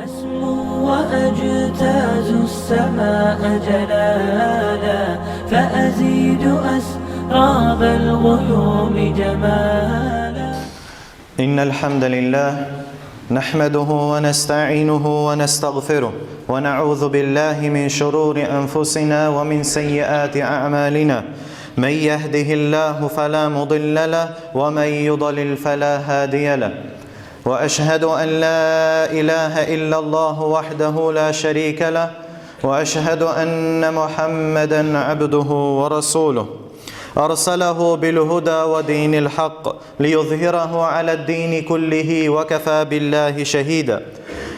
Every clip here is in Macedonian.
أسمو وأجتاز السماء جلالا فأزيد أسراب الغيوم جمالا. إن الحمد لله نحمده ونستعينه ونستغفره ونعوذ بالله من شرور أنفسنا ومن سيئات أعمالنا. من يهده الله فلا مضل له ومن يضلل فلا هادي له. وأشهد أن لا إله إلا الله وحده لا شريك له وأشهد أن محمدا عبده ورسوله أرسله بالهدى ودين الحق ليظهره على الدين كله وكفى بالله شهيدا.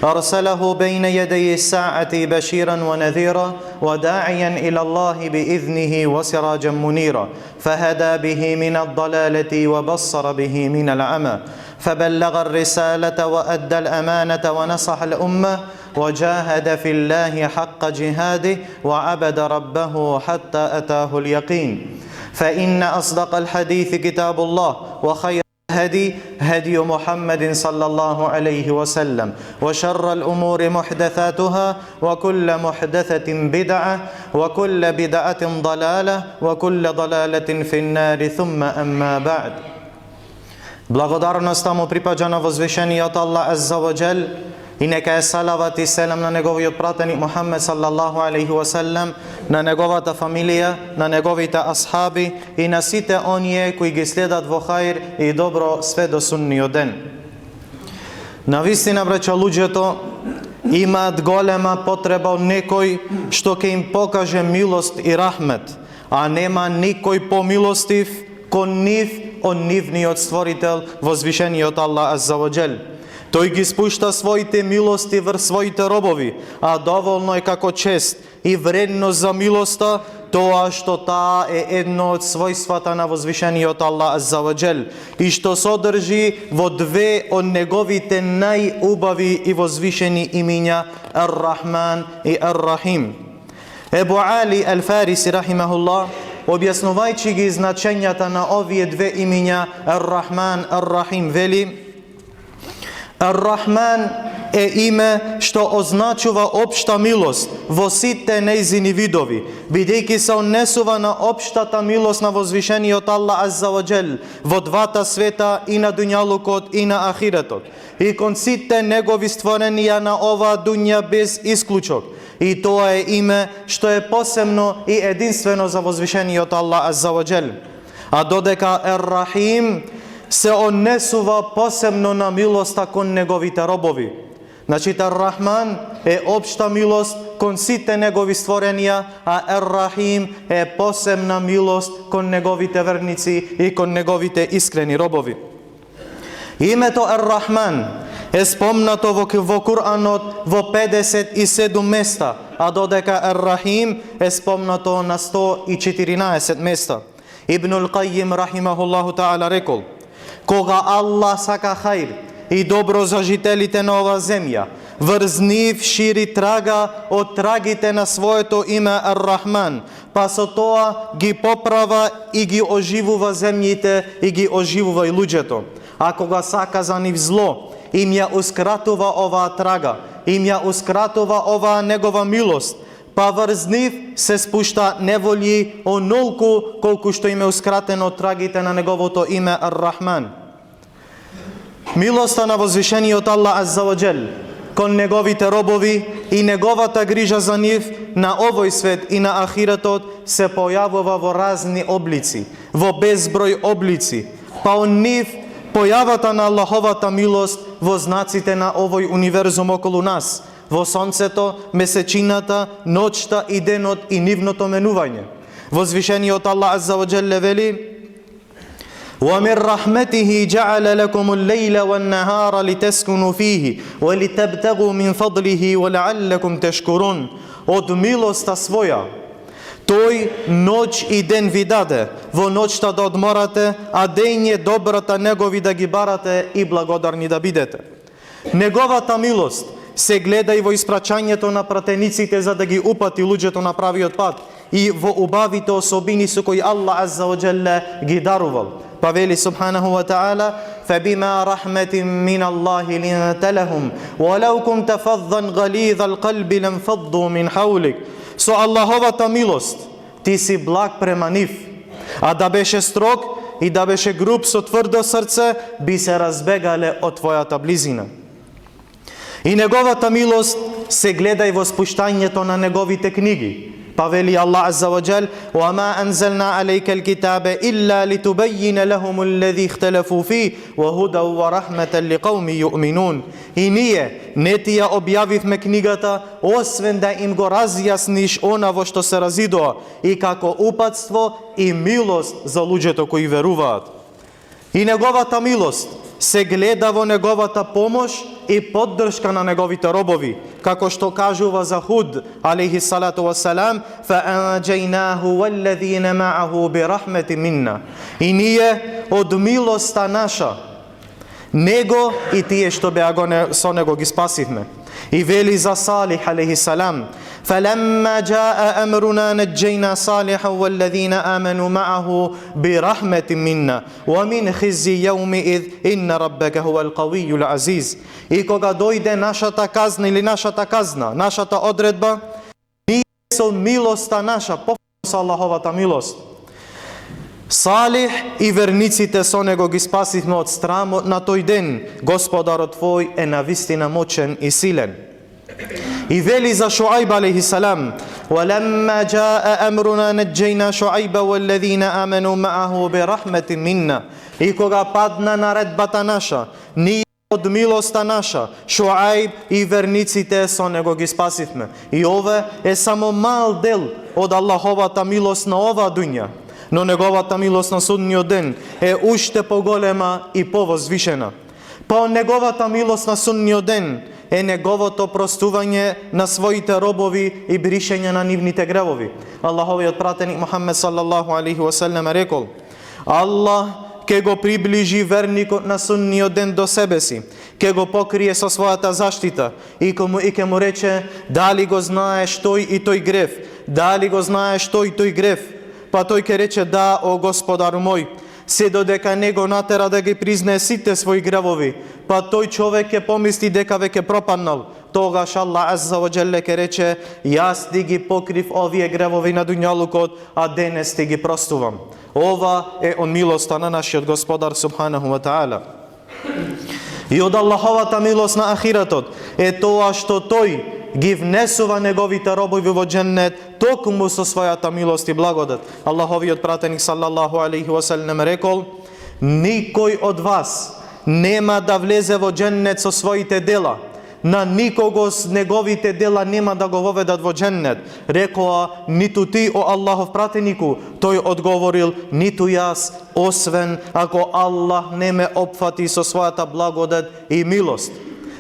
أرسله بين يدي الساعة بشيرا ونذيرا وداعيا إلى الله بإذنه وسراجا منيرا فهدى به من الضلالة وبصر به من العمى فبلغ الرسالة وأدى الأمانة ونصح الأمة وجاهد في الله حق جهاده وعبد ربه حتى أتاه اليقين. فإن أصدق الحديث كتاب الله وخير هدي محمد صلى الله عليه وسلم وشر الأمور محدثاتها وكل محدثة بدعة وكل بدعة ضلالة وكل ضلالة في النار ثم أما بعد. Благодарноста му припаѓа на возвишениот Аллах Азза ва Џел и нека е салават и селам на неговиот пратеник Мухаммед саллаллаху алейхи ва саллем, на неговата фамилија, на неговите асхаби и на сите оние кои ги следат во хаир и добро све до судниот ден. Навистина, браќа, луѓето имаат голема потреба од некој што ќе им покаже милост и рахмет, а нема никој помилостив кон нив од нивниот створител, возвишениот Аллах Азза ва Џел. Тој ги спушта своите милости врз своите робови, а доволно е како чест и вредност за милоста тоа што таа е едно од својствата на возвишениот Аллах Азза ва Џел и што содржи во две од неговите најубави и возвишени имиња Ар-Рахман и Ар-Рахим. Ебу Али Ал-Фариси рахимахуллах, објаснувајќи ги значењата на овие две имиња Ар-Рахман, Ар-Рахим, вели: Ар-Рахман е име што означува општа милост во сите нејзини видови, бидејќи се однесува на општата милост на возвишениот Аллах Азза ва Џел во двата света, и на дуњалукот и на ахиретот, и кон сите негови створенија на оваа дуња без исклучок. И тоа е име што е посебно и единствено за возвишениот Аллах Азза ва Џел. А додека Ар-Рахим се однесува посебно на милоста кон неговите робови. Значи, Ар-Рахман е општа милост кон сите негови створенија, а Ар-Рахим е посебна милост кон неговите верници и кон неговите искрени робови. Името Ар-Рахман е спомнато во Куранот во 57 места, а додека Ар-Рахим е спомнато на 114 места. Ибнул Кајим рахимахуллаху таала рекол: кога Аллах сака хаир и добро за жителите на оваа земја, врз нив шири трага од трагите на своето име Ар-Рахман, па со тоа ги поправа и ги оживува земјите и ги оживува и луѓето. А кога сака за нив зло, им јаускратува оваа трага, им јаускратува оваа негова милост, па врз нив се спушта неволји онолку колку што им еускратено трагите на неговото име Ар-Рахман. Милоста на возвишениот Аллах Азза ва Џел кон неговите робови и неговата грижа за нив на овој свет и на ахиретот се појавува во разни облици, во безброј облици, па од нив појавата на Аллаховата милост во знаците на овој универзум околу нас, во сонцето, месечината, ноќта и денот и нивното менување. Возвишениот Аллах Азза ва Џел вели: وَمِنْ رَحْمَتِهِ جَعَلَ لَكُمُ اللَّيْلَ وَالنَّهَارَ لِتَسْكُنُوا فِيهِ وَلِتَبْتَغُوا مِنْ فَضْلِهِ وَلَعَلَّكُمْ تَشْكُرُونَ. Од милоста своја тој ноќ и ден ви даде, во ноќта да одморате, а дење добрата негови да ги барате и благодарни да бидете. Неговата милост се гледа и во испрачањето на пратениците за да ги упати луѓето на правиот пат, и во убавите особини со кои Аллах Азза ва Джелле ги дарувал. Па вели субханаху ва таала: فبما رحمة من الله لنت لهم ولو كنت فظا غليظ القلب لانفضوا من حولك. Со Аллаховата милост ти си благ према нив, а да беше строг и да беше груб со тврдо срце, би се разбегале од твојата близина. И неговата милост се гледа и во спуштањето на неговите книги. Па вели Аллах Азза ва Джел: وَمَا أَنزَلْنَا عَلَيْكَ الْكِتَابَ إِلَّا لِتُبَيِّنَ لَهُمُ الَّذِي اخْتَلَفُوا فِيهِ وَهُدًى وَرَحْمَةً لِقَوْمٍ يُؤْمِنُونَ. И ние не ти ја објавивме книгата, освен да им го разјасниш она во што се разидоа, и како упатство и милост за луѓето кои веруваат. И неговата милост се гледа во неговата помош и поддршка на неговите робови, како што кажува за Худ алейхи салату вассалам: فَأَنْجَيْنَاهُ وَالَّذِينَ مَعَهُ بِرَحْمَةٍ مِنَّا. И ние од милоста наша него и тие што беа со него ги спасивме. И вели за Салих алейхи салам: فَلَمَّا جَاءَ أَمْرُنَا نَجَّيْنَا صَالِحًا وَالَّذِينَ آمَنُوا مَعَهُ بِرَحْمَةٍ مِنَّا وَمِنْ خِزْيِ يَوْمِئِذٍ إِنَّ رَبَّكَ هُوَ الْقَوِيُّ الْعَزِيزُ. И кога дојде нашата казна или нашата казна, нашата одредба, ние со милоста наша, со Аллаховата милост, Салих и верниците со него ги спасивме од страмот на тој ден. Господарот твој е навистина мочен и силен. И вели за Шуајб алейхи салам: وَلَمَّا جَاءَ أَمْرُنَا نَجَّيْنَا شُعَيْبَ وَالَّذِينَ آمَنُوا مَعَهُ بِرَحْمَةٍ مِنَّا. И кога падна наредбата наша, ние од милоста наша, Шуајб и верниците со него ги спасивме. И ова е само мал дел од Аллаховата милост на оваа дуња, но неговата милост на судниот ден е уште поголема и повозвишена. По неговата милост на судниот ден е неговото простување на своите робови и бришење на нивните гревови. Аллаховиот пратеник Мухаммед салаллаху алейхи ва саллем рекол: Аллах ке го приближи верникот на судниот ден до себе си, ке го покрие со својата заштита и ке му рече: дали го знаеш тој и тој грев, дали го знаеш тој и тој грев. Па тој ке рече: да, о Господару мој. Се додека него натера да ги признае сите своји гревови, па тој човек ќе помисли дека веќе пропаднал. Тогаш Аллах Азза ва Джелле ке рече: јас ти ги покрив овие гревови на дуњалукот, а денес ти ги простувам. Ова е од милоста на нашиот Господар субханаху ва таала. И од Аллаховата милост на ахиратот е тоа што тој ги внесува неговите робови во дженнет токму со својата милост и благодат. Аллаховиот пратеник салаллаху алейхи ва саллем рекол: никој од вас нема да влезе во дженнет со своите дела, на никого с неговите дела нема да го воведат во дженнет. Рекоа: ниту ти, о Аллахов пратенику. Тој одговорил: ниту јас, освен ако Аллах не ме опфати со својата благодат и милост.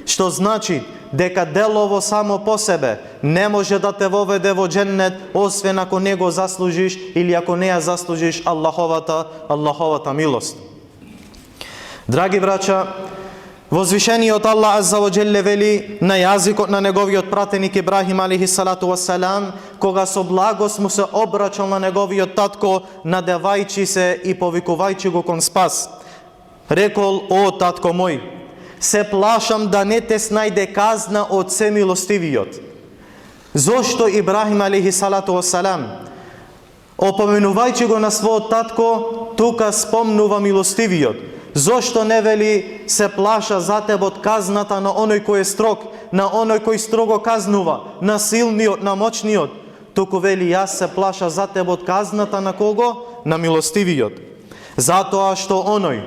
Што значи дека делово само по себе не може да те воведе во дженнет, освен ако не го заслужиш или ако не ја заслужиш Аллаховата милост. Драги браќа, возвишениот Аллах Азза ва Джелле вели на јазикот на неговиот пратеник Ибрахим алейхи салату вассалам, кога со благост му се обрачал на неговиот татко, надевајчи се и повикувајчи го кон спас. Рекол: о татко мој, се плашам да не те снајде казна од се милостивиот. Зошто Ибрахим алейхи салату вассалам, опоменувајќи го на својот татко, тука спомнува милостивиот? Зошто не вели: се плаша за тебе од казната на оној кој е строг, на оној кој строго казнува, на силниот, на мочниот? Туку вели: јас се плаша за тебе од казната на кого? На милостивиот. Затоа што оној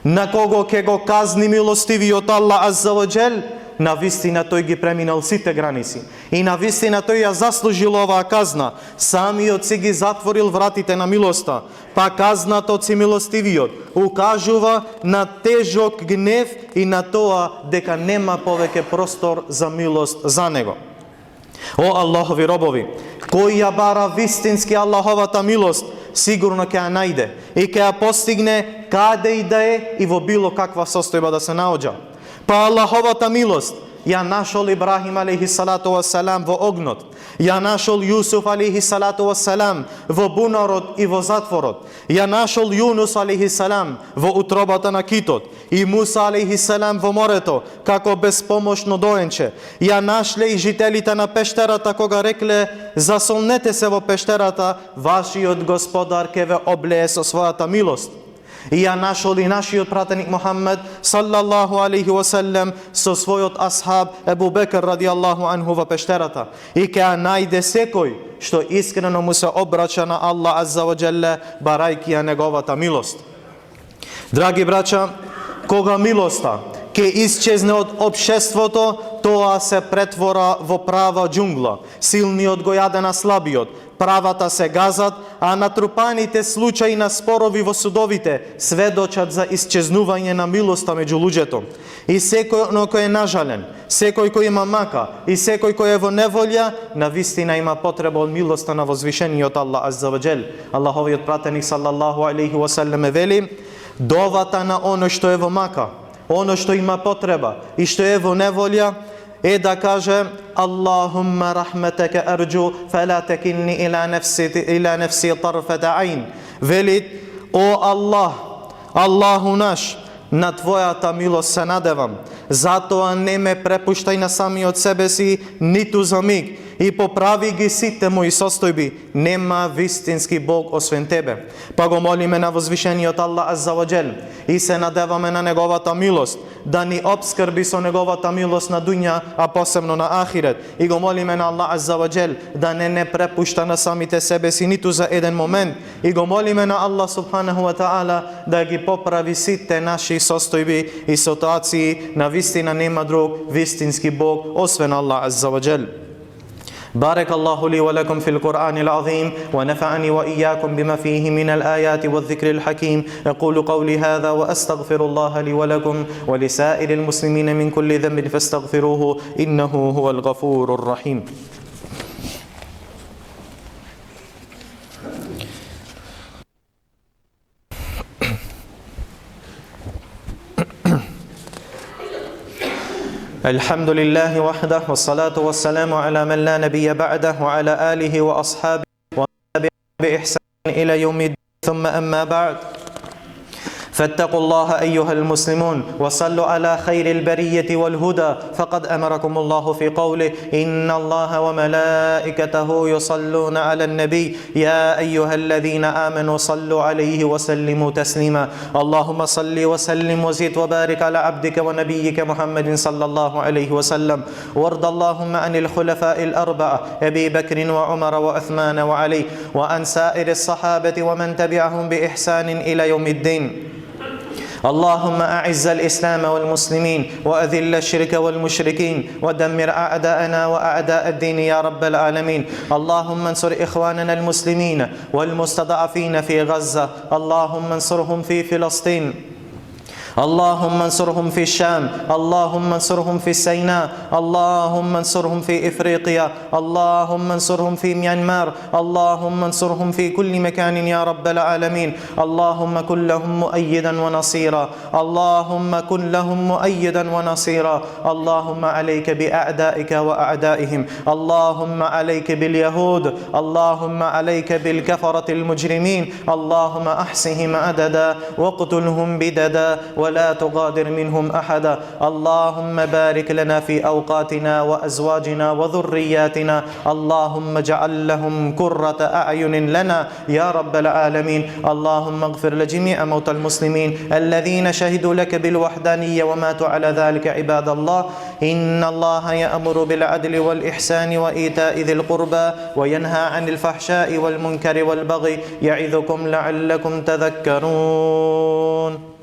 на кого ке го казни милостивиот Аллах Азза ва Джел, на вистина тој ги преминал сите граници. И на вистина тој ја заслужил оваа казна. Самиот си ги затворил вратите на милоста. Па казнатот си милостивиот укажува на тежок гнев и на тоа дека нема повеќе простор за милост за него. О Аллахови робови, кој ја бара вистински Аллаховата милост, сигурно ќе ја најде и ќе ја постигне каде и да е и во било каква состојба да се наоѓа. Па Аллаховата милост ја нашол Ибрахим алейхи салату вассалам во огнот, ја нашол Јусуф алейхи салату вассалам во бунарот и во затворот, ја нашол Јунус алейхи салам во утробата на китот и Муса алейхи салам во морето како безпомошно доенче, ја нашле и жителите на пештерата кога рекле: засолнете се во пештерата, вашиот Господар ке ве облее со својата милост. И ја нашол и нашиот пратеник Мухаммед саллаллаху алейхи васелем со својот асхаб Ебу Бекр радијаллаху анху во пештерата. И ке ја најде секој што искрено му се обраќа на Аллах азза ва джелле, барајки ја неговата милост. Драги браќа, кога милоста ке исчезне од општеството, тоа се претвора во права џунгла. Силниот го јаде на слабиот, правата се газат, а натрупаните случаи на спорови во судовите сведочат за исчезнување на милоста меѓу луѓето. И секој кој е нажален, секој кој има мака и секој кој е во неволја, на вистина има потреба од милоста на возвишениот Аллах азза ва џел. Аллаховиот пратеник саллаллаху алейхи васелем вели: довата на оно што е во мака, оно што има потреба и што е во неволја, е да каже: Аллахумма рахметека арджу, фала такинни ила нефси тарфата айн. Вели: о Аллах, Аллаху наш, на Твојата милост се надевам, затоа не ме препуштај на самиот себе си ниту за миг и поправи ги сите мои состојби. Нема вистински Бог освен Тебе. Па го молиме на возвишениот Аллах азза ва џел и се надеваме на Неговата милост, да ни обскрби со Неговата милост на дуња, а посебно на ахирет. И го молиме на Аллах азза ва џел да не препушта на самите себе си ниту за еден момент. И го молиме на Аллах субханаху ва таала да ги поправи сите наши состојби и ситуации. На вистина нема друг вистински Бог освен Аллах азза ва џел. بارك الله لي ولكم في القرآن العظيم ونفعني وإياكم بما فيه من الآيات والذكر الحكيم. أقول قولي هذا وأستغفر الله لي ولكم ولسائر المسلمين من كل ذنب فاستغفروه إنه هو الغفور الرحيم. الحمد لله وحده والصلاة والسلام على من لا نبي بعده وعلى آله وأصحابه ومن بإحسان إلى يوم الدين. ثم أما بعد، فاتقوا الله أيها المسلمون وصلوا على خير البرية والهدى، فقد أمركم الله في قوله: إن الله وملائكته يصلون على النبي يا أيها الذين آمنوا صلوا عليه وسلموا تسليما. اللهم صل وسلم وزد وبارك على عبدك ونبيك محمد صلى الله عليه وسلم. وارض اللهم عن الخلفاء الأربعة أبي بكر وعمر وعثمان وعلي، وعن سائر الصحابة ومن تبعهم بإحسان إلى يوم الدين. اللهم أعز الإسلام والمسلمين وأذل الشرك والمشركين ودمر أعداءنا وأعداء الدين يا رب العالمين. اللهم انصر إخواننا المسلمين والمستضعفين في غزة، اللهم انصرهم في فلسطين، اللهم انصرهم في الشام، اللهم انصرهم في سيناء، اللهم انصرهم في إفريقيا، اللهم انصرهم في ميانمار، اللهم انصرهم في كل مكان يا رب العالمين. اللهم كن لهم مؤيدا ونصيرا، اللهم كن لهم مؤيدا ونصيرا. اللهم عليك بأعدائك وأعدائهم، اللهم عليك باليهود، اللهم عليك بالكفرة المجرمين، اللهم أحصهم عددا واقتلهم بددا ولا تغادر منهم أحدا. اللهم بارك لنا في أوقاتنا وأزواجنا وذرياتنا، اللهم اجعل لهم قرة أعين لنا يا رب العالمين. اللهم اغفر لجميع موتى المسلمين الذين شهدوا لك بالوحدانية وماتوا على ذلك. عباد الله، إن الله يأمر بالعدل والإحسان وإيتاء ذي القربى وينهى عن الفحشاء والمنكر والبغي، يعظكم لعلكم تذكرون.